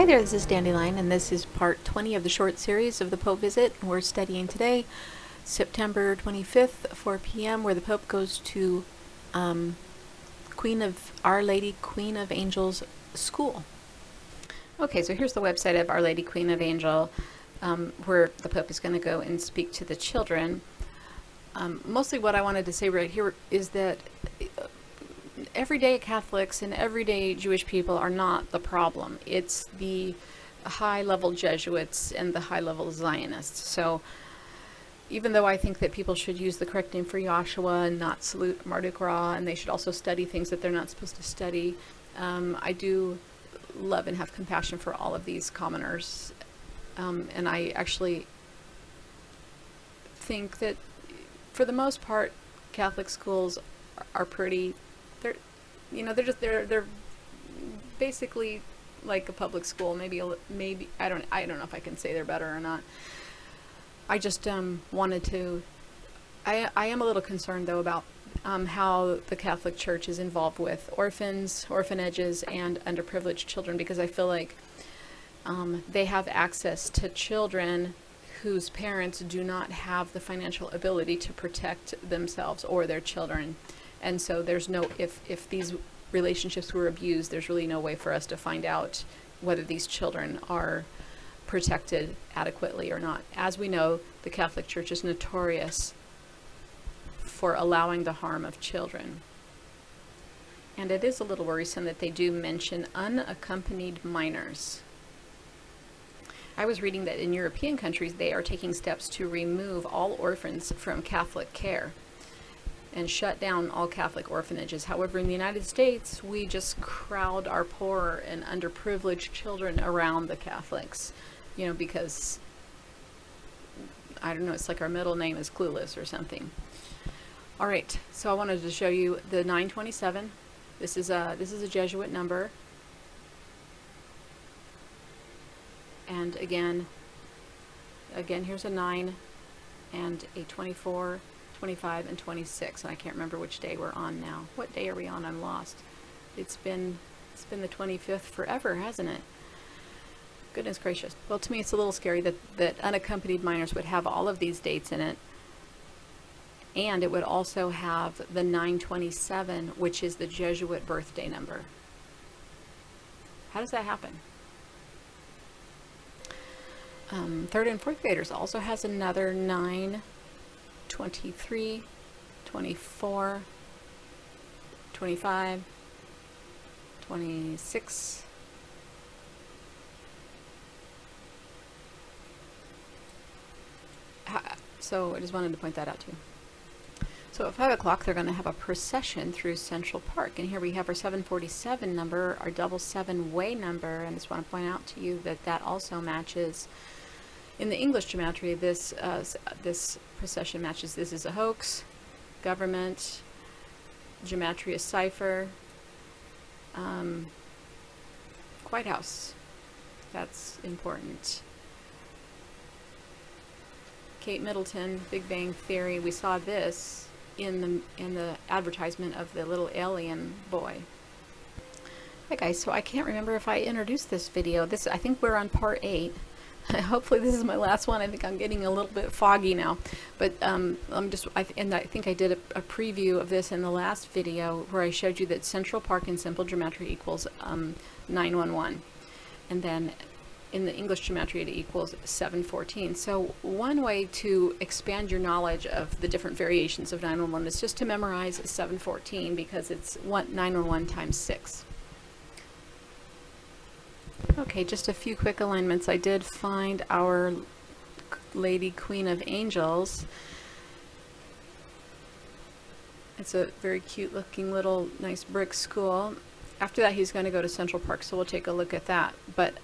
Hi there, this is Dandelion, and this is part 20 of the short series of the Pope visit. We're studying today, September 25th, 4 p.m., where the Pope goes to Our Lady Queen of Angels School. Okay, so here's the website of Our Lady Queen of Angel, where the Pope is going to go and speak to the children. Mostly what I wanted to say right here is that everyday Catholics and everyday Jewish people are not the problem. It's the high-level Jesuits and the high-level Zionists. So even though I think that people should use the correct name for Yahshua and not salute Mardi Gras, and they should also study things that they're not supposed to study, I do love and have compassion for all of these commoners. And I actually think that for the most part, Catholic schools are pretty, they're basically like a public school. Maybe I don't know if I can say they're better or not. I just wanted to. I am a little concerned though about how the Catholic Church is involved with orphans, orphanages, and underprivileged children, because I feel like they have access to children whose parents do not have the financial ability to protect themselves or their children. And so there's no, if these relationships were abused, there's really no way for us to find out whether these children are protected adequately or not. As we know, the Catholic Church is notorious for allowing the harm of children. And it is a little worrisome that they do mention unaccompanied minors. I was reading that in European countries, they are taking steps to remove all orphans from Catholic care and shut down all Catholic orphanages. However, in the United States, we just crowd our poor and underprivileged children around the Catholics, because, I don't know, it's like our middle name is Clueless or something. All right, so I wanted to show you the 927. This is a Jesuit number. And again, here's a 9 and a 24, 25, and 26, and I can't remember which day we're on now. What day are we on? I'm lost. It's been the 25th forever, hasn't it? Goodness gracious. Well, to me it's a little scary that unaccompanied minors would have all of these dates in it, and it would also have the 927, which is the Jesuit birthday number. How does that happen? Third and fourth graders also has another 9, 23, 24, 25, 26. So I just wanted to point that out to you. So at 5 o'clock, they're going to have a procession through Central Park. And here we have our 747 number, our double 7-way number. And I just want to point out to you that also matches. In the English gematria, this procession matches. This is a hoax, government, gematria cipher, White House. That's important. Kate Middleton, Big Bang Theory. We saw this in the advertisement of the little alien boy. Hi guys, so I can't remember if I introduced this video. I think we're on part 8. Hopefully this is my last one. I think I'm getting a little bit foggy now, but I think I did a preview of this in the last video where I showed you that Central Park in simple gematria equals 911, and then in the English gematria it equals 714. So one way to expand your knowledge of the different variations of 911 is just to memorize 714, because it's 911 times 6. Okay, just a few quick alignments. I did find Our Lady Queen of Angels. It's a very cute looking little nice brick school. After that he's going to go to Central Park, so we'll take a look at that. But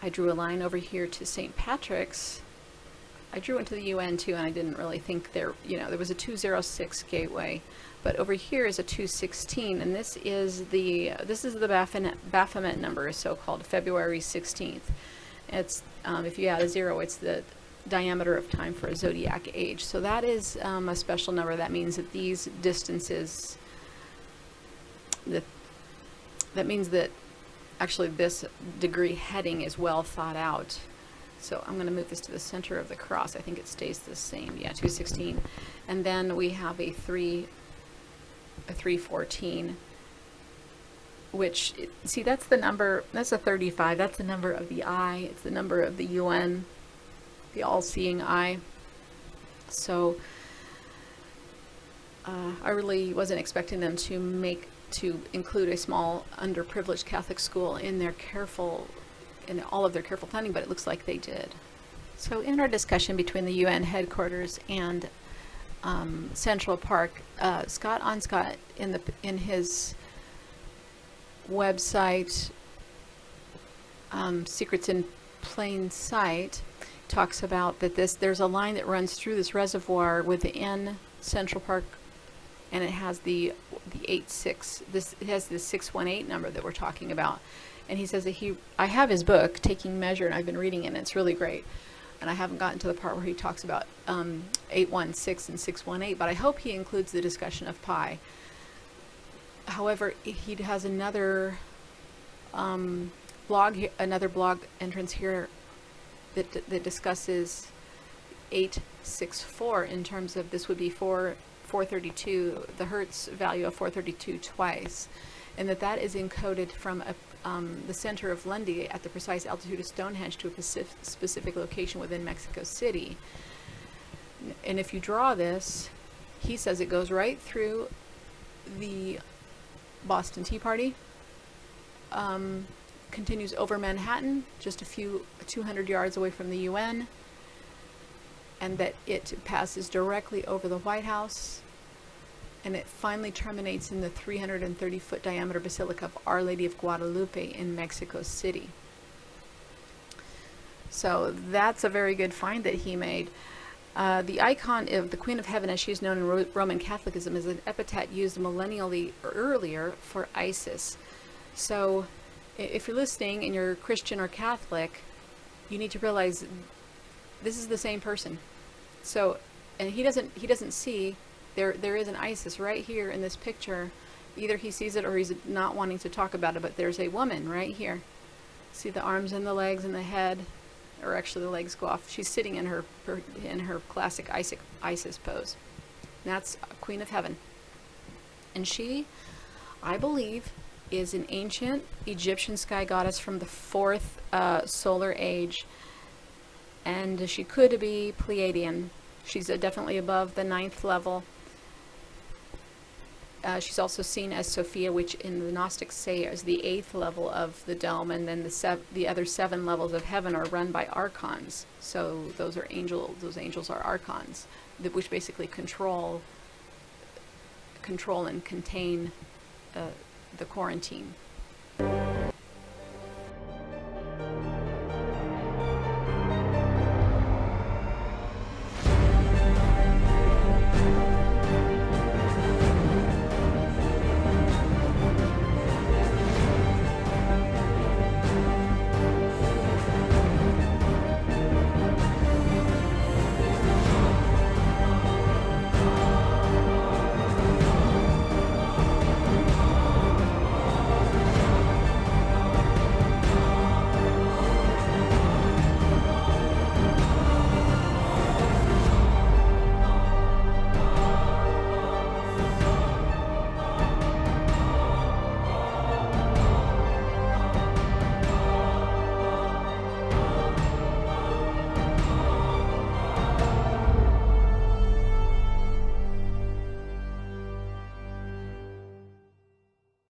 I drew a line over here to St. Patrick's. I drew into the UN too, and I didn't really think there was a 206 gateway. But over here is a 216, and this is the Baphomet number, so-called February 16th. It's if you add a 0, it's the diameter of time for a zodiac age. So that is a special number. That means that these distances, that means that actually this degree heading is well thought out. So I'm going to move this to the center of the cross. I think it stays the same. Yeah, 216. And then we have a 314, which, see, that's the number, that's a 35. That's the number of the eye. It's the number of the UN, the all-seeing eye. So I really wasn't expecting them to include a small underprivileged Catholic school in all of their careful planning, but it looks like they did. So in our discussion between the UN headquarters and Central Park, Scott Onscott in his website, Secrets in Plain Sight, talks about that there's a line that runs through this reservoir within Central Park, and it has the 86. It has the 618 number that we're talking about. And he says that I have his book, Taking Measure, and I've been reading it, and it's really great. And I haven't gotten to the part where he talks about 816 and 618, but I hope he includes the discussion of pi. However, he has another blog entrance here that discusses 864 in terms of this would be 432, the Hertz value of 432 twice, and that is encoded from the center of Lundy at the precise altitude of Stonehenge to a specific location within Mexico City. And if you draw this, he says it goes right through the Boston Tea Party, continues over Manhattan, just 200 yards away from the UN, and that it passes directly over the White House, and it finally terminates in the 330-foot diameter Basilica of Our Lady of Guadalupe in Mexico City. So that's a very good find that he made. The icon of the Queen of Heaven, as she is known in Roman Catholicism, is an epithet used millennially earlier for Isis. So if you're listening and you're Christian or Catholic, you need to realize this is the same person. So, and he doesn't see there is an Isis right here in this picture. Either he sees it or he's not wanting to talk about it, but there's a woman right here. See the arms and the legs and the head, or actually the legs go off. She's sitting in her classic Isis pose. And that's Queen of Heaven. And she, I believe, is an ancient Egyptian sky goddess from the 4th solar age, and she could be Pleiadian. She's definitely above the 9th level. She's also seen as Sophia, which in the Gnostics say is the 8th level of the dome, and then the other 7 levels of heaven are run by archons. So those angels are archons, which basically control and contain the quarantine.